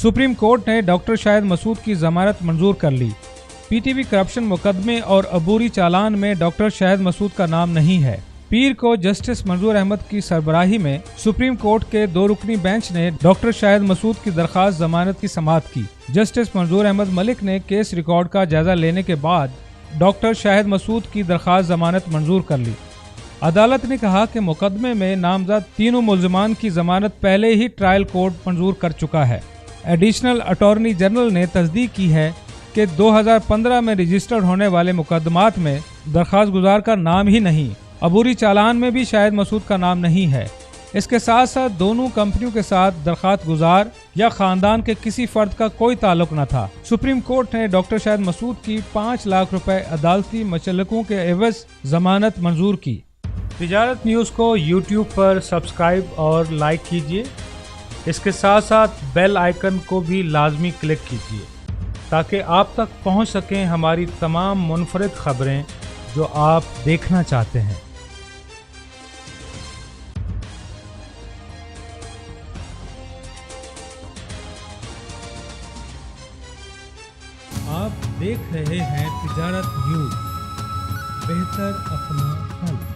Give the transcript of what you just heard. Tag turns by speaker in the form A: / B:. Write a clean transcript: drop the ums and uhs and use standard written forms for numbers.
A: Supreme court ने doctor Shahid Masood की जमानत मंजूर कर ली। पीटीवी करप्शन मुकदमे और अबूरी चालान में डॉक्टर शाहिद मसूद का नाम नहीं है। पीर को जस्टिस मंजूर अहमद की सरबराही में सुप्रीम कोर्ट के 2 रुकनी बेंच ने डॉक्टर शाहिद मसूद की दरखास्त जमानत की समाअत की। जस्टिस मंजूर अहमद मलिक ने केस रिकॉर्ड का जायजा लेने के बाद डॉक्टर शाहिद मसूद की दरखास्त जमानत मंजूर कर ली। अदालत ने कहा कि मुकदमे में नामजद तीनों मुल्ज़िमान की जमानत पहले ही ट्रायल कोर्ट मंजूर कर चुका है। एडिशनल अटॉर्नी जनरल ने तस्दीक की है कि 2015 में रजिस्टर्ड होने वाले मुकदमात में दरखास्त गुजार का नाम ही नहीं। अबूरी चालान में भी शाहिद मसूद का नाम नहीं है। इसके साथ साथ दोनों कंपनियों के साथ दरखास्त गुजार या खानदान के किसी फर्द का कोई ताल्लुक न था। सुप्रीम कोर्ट ने डॉक्टर शाहिद मसूद की 5 लाख रुपए अदालती मचलकों के एवज जमानत मंजूर की। तिजारत न्यूज़ को यूट्यूब पर सब्सक्राइब और लाइक कीजिए। इसके साथ साथ बेल आइकन को भी लाजमी क्लिक कीजिए ताकि आप तक पहुंच सकें हमारी तमाम मुनफरिद खबरें जो आप देखना चाहते हैं। आप देख रहे हैं तिजारत न्यूज़, बेहतर अपना हल।